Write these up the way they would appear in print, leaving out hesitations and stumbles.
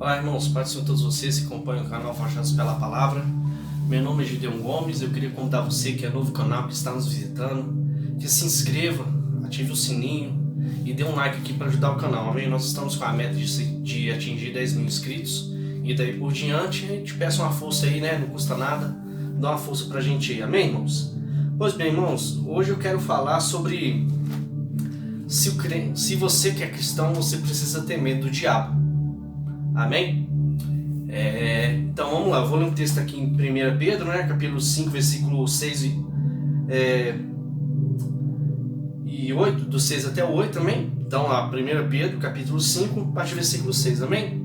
Olá, irmãos, paz do Senhor a todos vocês que acompanham o canal Forjados pela Palavra. Meu nome é Gideon Gomes. Eu queria convidar você que é novo canal, que está nos visitando, que se inscreva, ative o sininho e dê um like aqui para ajudar o canal, amém? Nós estamos com a meta de atingir 10 mil inscritos e daí por diante. A gente peça uma força aí, né? Não custa nada, dá uma força pra gente aí, amém, irmãos? Pois bem, irmãos, hoje eu quero falar sobre se você que é cristão, você precisa ter medo do diabo. Amém? Então vamos lá, eu vou ler um texto aqui em 1 Pedro, né, capítulo 5, versículo 6 e 8, do 6 até o 8, amém? Então lá, 1 Pedro, capítulo 5, a partir do versículo 6, amém?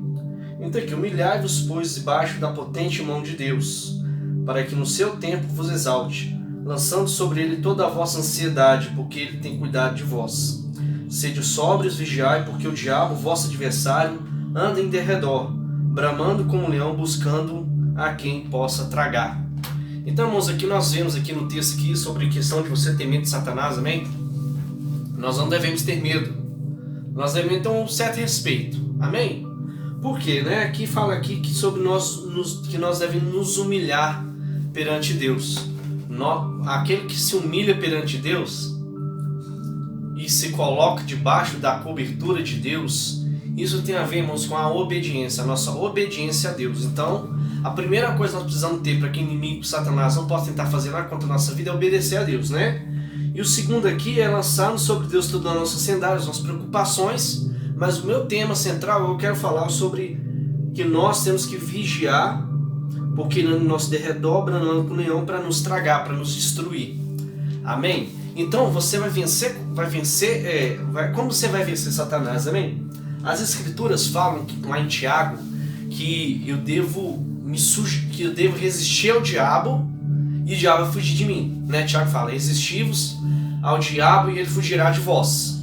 Então aqui, humilhai-vos, pois, debaixo da potente mão de Deus, para que no seu tempo vos exalte, lançando sobre ele toda a vossa ansiedade, porque ele tem cuidado de vós. Sede sóbrios, vigiai, porque o diabo, vosso adversário, anda em derredor, bramando como um leão, buscando a quem possa tragar. Então, irmãos, aqui nós vemos aqui no texto aqui sobre a questão de você ter medo de Satanás, amém? Nós não devemos ter medo. Nós devemos ter um certo respeito, amém? Por quê, né? Aqui fala aqui que sobre que nós devemos nos humilhar perante Deus. Aquele que se humilha perante Deus e se coloca debaixo da cobertura de Deus, isso tem a ver, irmãos, com a obediência, a nossa obediência a Deus. Então, a primeira coisa que nós precisamos ter para que o inimigo, Satanás, não possa tentar fazer nada contra a nossa vida é obedecer a Deus, né? E o segundo aqui é lançarmos sobre Deus todas as nossas ansiedades, as nossas preocupações. Mas o meu tema central, eu quero falar sobre que nós temos que vigiar, porque no nosso derredor bramando com o leão para nos tragar, para nos destruir. Amém? Então, você vai vencer, como você vai vencer Satanás, amém? As escrituras falam lá em Tiago que eu devo resistir ao diabo e o diabo vai fugir de mim, né? Tiago fala, resistivos ao diabo e ele fugirá de vós.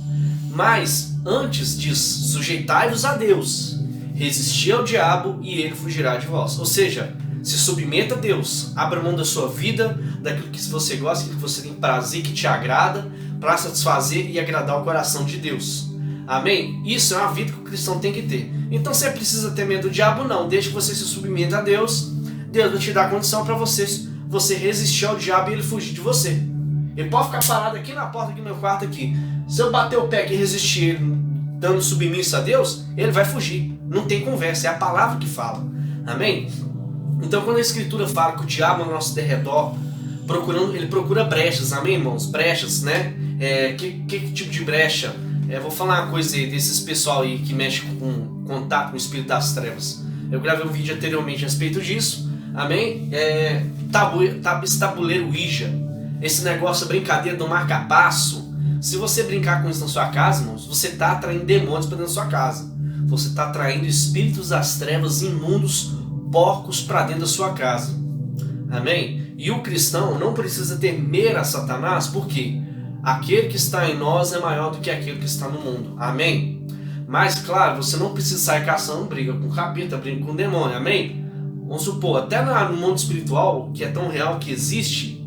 Mas antes disso, sujeitai-vos a Deus, resistir ao diabo e ele fugirá de vós. Ou seja, se submeta a Deus, abra mão da sua vida, daquilo que você gosta, daquilo que você tem prazer, que te agrada, para satisfazer e agradar o coração de Deus. Amém? Isso é uma vida que o cristão tem que ter. Então você precisa ter medo do diabo? Não. Desde que você se submeta a Deus, Deus vai te dar condição para você resistir ao diabo e ele fugir de você. Ele pode ficar parado aqui na porta, aqui no meu quarto aqui. Se eu bater o pé aqui e resistir ele, dando submissa a Deus, ele vai fugir. Não tem conversa, é a palavra que fala. Amém? Então quando a escritura fala que o diabo é ao nosso derredor, ele procura brechas, amém, irmãos? Brechas, né? Que tipo de brecha? Vou falar uma coisa aí desses pessoal aí que mexe com contato com o espírito das trevas. Eu gravei um vídeo anteriormente a respeito disso, amém? Esse tabuleiro Ouija, esse negócio, brincadeira do marca-passo. Se você brincar com isso na sua casa, irmãos, você está atraindo demônios para dentro da sua casa. Você está atraindo espíritos das trevas imundos, porcos para dentro da sua casa. Amém? E o cristão não precisa temer a Satanás, por quê? Aquele que está em nós é maior do que aquele que está no mundo. Amém? Mas, claro, você não precisa sair caçando briga com o capeta, briga com o demônio. Amém? Vamos supor, até no mundo espiritual, que é tão real que existe,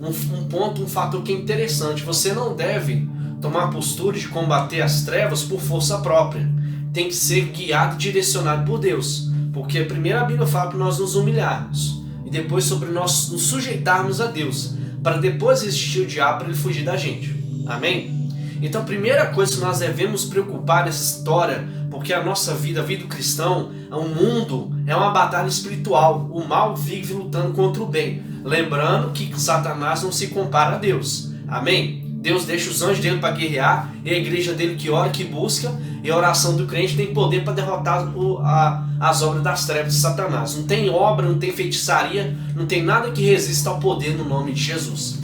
um fator que é interessante. Você não deve tomar a postura de combater as trevas por força própria. Tem que ser guiado e direcionado por Deus. Porque primeiro a Bíblia fala para nós nos humilharmos. E depois sobre nós nos sujeitarmos a Deus, para depois resistir o diabo para ele fugir da gente. Amém? Então a primeira coisa que nós devemos preocupar nessa história, porque a nossa vida, a vida do cristão, o mundo é uma batalha espiritual. O mal vive lutando contra o bem. Lembrando que Satanás não se compara a Deus. Amém? Deus deixa os anjos dele para guerrear, e a igreja dele que ora, que busca, e a oração do crente tem poder para derrotar as obras das trevas de Satanás. Não tem obra, não tem feitiçaria, não tem nada que resista ao poder no nome de Jesus.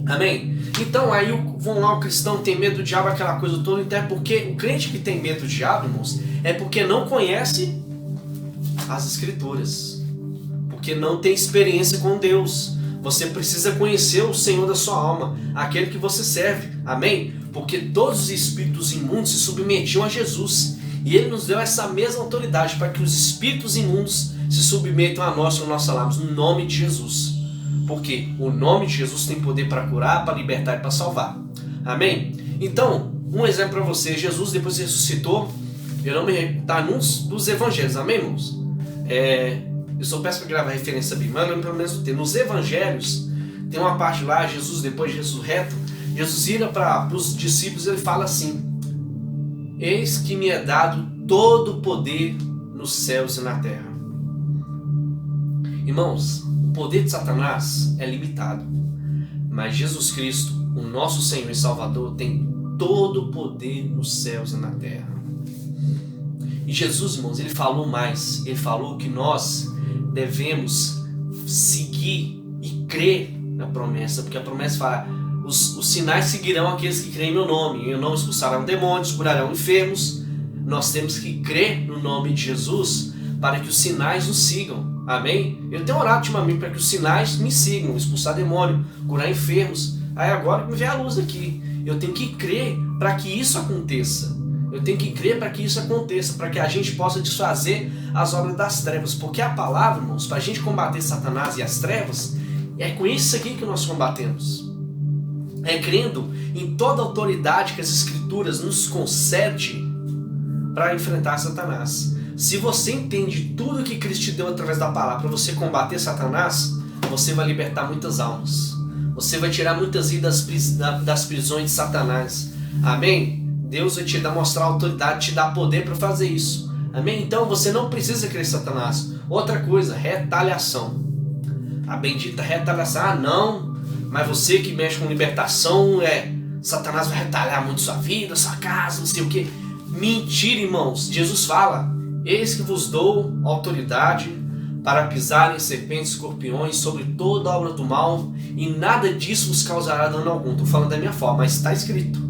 Amém? Então aí vão lá, o cristão tem medo do diabo, aquela coisa toda. Então é porque o crente que tem medo do diabo, irmãos, é porque não conhece as escrituras, porque não tem experiência com Deus. Você precisa conhecer o Senhor da sua alma, aquele que você serve. Amém? Porque todos os espíritos imundos se submetiam a Jesus. E Ele nos deu essa mesma autoridade para que os espíritos imundos se submetam a nós quando nós falamos no nome de Jesus. Porque o nome de Jesus tem poder para curar, para libertar e para salvar. Amém? Então, um exemplo para você. Jesus, depois que ressuscitou, Eu não me tá num dos evangelhos, amém, irmãos? Eu só peço para gravar referência bíblica, mas pelo menos tem. Nos evangelhos, tem uma parte lá, Jesus, depois de ressurreto, Jesus vira para os discípulos e ele fala assim: eis que me é dado todo o poder nos céus e na terra. Irmãos, o poder de Satanás é limitado, mas Jesus Cristo, o nosso Senhor e Salvador, tem todo o poder nos céus e na terra. E Jesus, irmãos, ele falou mais. Ele falou que nós devemos seguir e crer na promessa, porque a promessa fala: os sinais seguirão aqueles que creem no nome, e não expulsarão demônios, curarão enfermos. Nós temos que crer no nome de Jesus para que os sinais nos sigam. Amém? Eu tenho orado ultimamente para que os sinais me sigam, expulsar demônio, curar enfermos. Aí agora me vê a luz aqui. Eu tenho que crer para que isso aconteça. Eu tenho que crer para que isso aconteça, para que a gente possa desfazer as obras das trevas. Porque a palavra, irmãos, para a gente combater Satanás e as trevas, é com isso aqui que nós combatemos. É crendo em toda a autoridade que as Escrituras nos concede para enfrentar Satanás. Se você entende tudo que Cristo te deu através da palavra para você combater Satanás, você vai libertar muitas almas. Você vai tirar muitas vidas das prisões de Satanás. Amém? Deus vai te mostrar autoridade, te dar poder para fazer isso. Amém? Então você não precisa crer em Satanás. Outra coisa, retaliação. A bendita retaliação. Ah, não, mas você que mexe com libertação, Satanás vai retalhar muito sua vida, sua casa, não sei o que. Mentira, irmãos. Jesus fala: eis que vos dou autoridade para pisar em serpentes, escorpiões, sobre toda a obra do mal, e nada disso vos causará dano algum. Estou falando da minha forma, mas está escrito.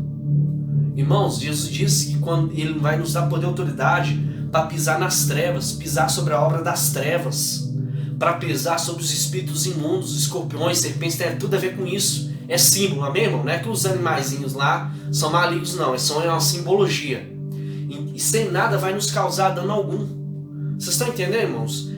Irmãos, Jesus disse que quando Ele vai nos dar poder e autoridade para pisar nas trevas, pisar sobre a obra das trevas, para pisar sobre os espíritos imundos, escorpiões, serpentes, tem tudo a ver com isso. É símbolo, amém, irmão? Não é que os animaizinhos lá são malignos, não. É uma simbologia. E sem nada vai nos causar dano algum. Vocês estão entendendo, irmãos?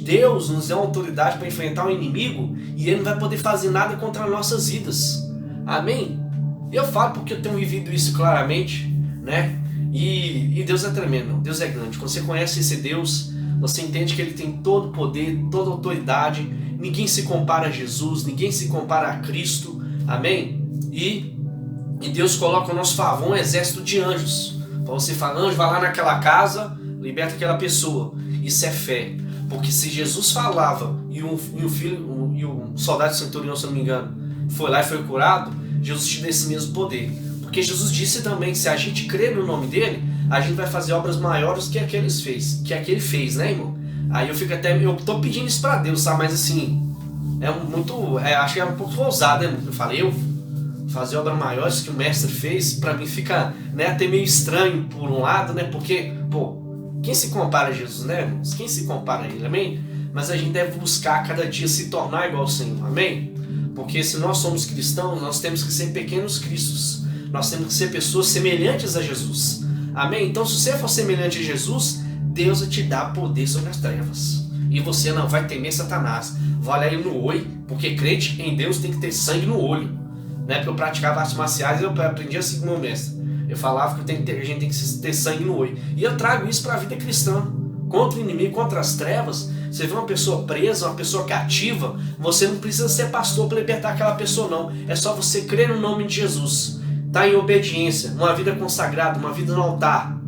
Deus nos deu autoridade para enfrentar o inimigo e Ele não vai poder fazer nada contra nossas vidas. Amém? Eu falo porque eu tenho vivido isso claramente, né? E Deus é tremendo, Deus é grande. Quando você conhece esse Deus, você entende que Ele tem todo o poder, toda a autoridade. Ninguém se compara a Jesus, ninguém se compara a Cristo. Amém? E Deus coloca ao nosso favor um exército de anjos. Para você falar: anjo, vai lá naquela casa, liberta aquela pessoa. Isso é fé. Porque se Jesus falava e o soldado centurião, se eu não me engano, foi lá e foi curado, Jesus te dá esse mesmo poder. Porque Jesus disse também que se a gente crer no nome dele, a gente vai fazer obras maiores que aquele fez, né, irmão? Aí eu tô pedindo isso para Deus, sabe? Mas assim, acho que é um pouco ousado, né? Eu falei, fazer obras maiores que o mestre fez, para mim fica, né, até meio estranho por um lado, né? Porque, quem se compara a Jesus, né, irmãos? Quem se compara a Ele, amém? Mas a gente deve buscar cada dia se tornar igual ao Senhor, amém? Porque se nós somos cristãos, nós temos que ser pequenos cristos. Nós temos que ser pessoas semelhantes a Jesus, amém? Então, se você for semelhante a Jesus, Deus vai te dar poder sobre as trevas. E você não vai temer Satanás. Vai olhar ele no olho, porque crente em Deus tem que ter sangue no olho. Né? Porque eu praticava artes marciais e eu aprendi assim com o meu mestre. Eu falava que a gente tem que ter sangue no olho. E eu trago isso para a vida cristã. Contra o inimigo, contra as trevas. Você vê uma pessoa presa, uma pessoa cativa, você não precisa ser pastor para libertar aquela pessoa, não. É só você crer no nome de Jesus. Tá em obediência, uma vida consagrada, uma vida no altar.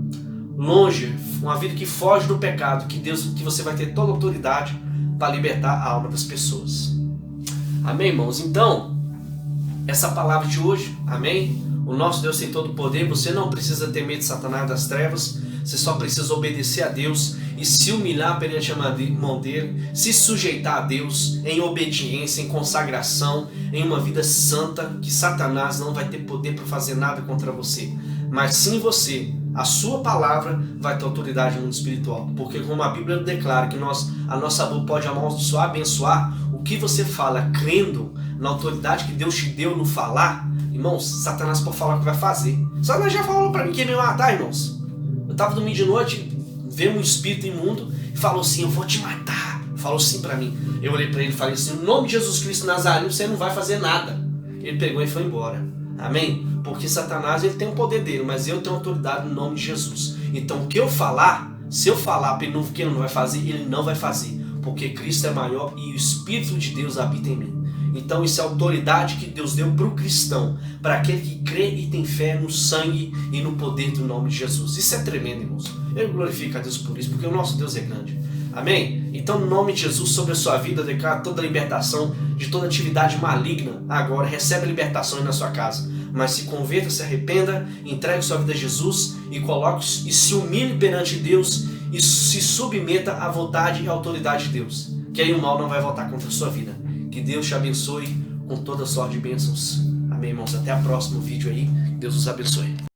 Longe, uma vida que foge do pecado, que você vai ter toda a autoridade para libertar a alma das pessoas. Amém, irmãos? Então, essa palavra de hoje, amém? O nosso Deus tem todo o poder, você não precisa ter medo de Satanás das trevas, você só precisa obedecer a Deus e se humilhar perante a mão dele, se sujeitar a Deus em obediência, em consagração, em uma vida santa, que Satanás não vai ter poder para fazer nada contra você, mas sim você. A sua palavra vai ter autoridade no mundo espiritual, porque como a Bíblia declara que a nossa boca pode abençoar, o que você fala crendo na autoridade que Deus te deu no falar, irmãos, Satanás pode falar o que vai fazer. Satanás já falou para mim que ia me matar, irmãos. Eu estava dormindo de noite, veio um espírito imundo e falou assim: eu vou te matar. Falou assim para mim. Eu olhei para ele e falei assim: em nome de Jesus Cristo Nazareno, você não vai fazer nada. Ele pegou e foi embora. Amém? Porque Satanás, ele tem o poder dele, mas eu tenho autoridade no nome de Jesus. Então o que eu falar, se eu falar para ele que ele não vai fazer, ele não vai fazer. Porque Cristo é maior e o Espírito de Deus habita em mim. Então isso é a autoridade que Deus deu para o cristão, para aquele que crê e tem fé no sangue e no poder do nome de Jesus. Isso é tremendo, irmãos. Eu glorifico a Deus por isso, porque o nosso Deus é grande. Amém? Então, no nome de Jesus, sobre a sua vida, eu declaro toda a libertação de toda atividade maligna. Agora, recebe a libertação aí na sua casa. Mas se converta, se arrependa, entregue sua vida a Jesus e se humilhe perante Deus e se submeta à vontade e à autoridade de Deus. Que aí o mal não vai voltar contra a sua vida. Que Deus te abençoe com toda sorte de bênçãos. Amém, irmãos? Até o próximo vídeo aí. Deus os abençoe.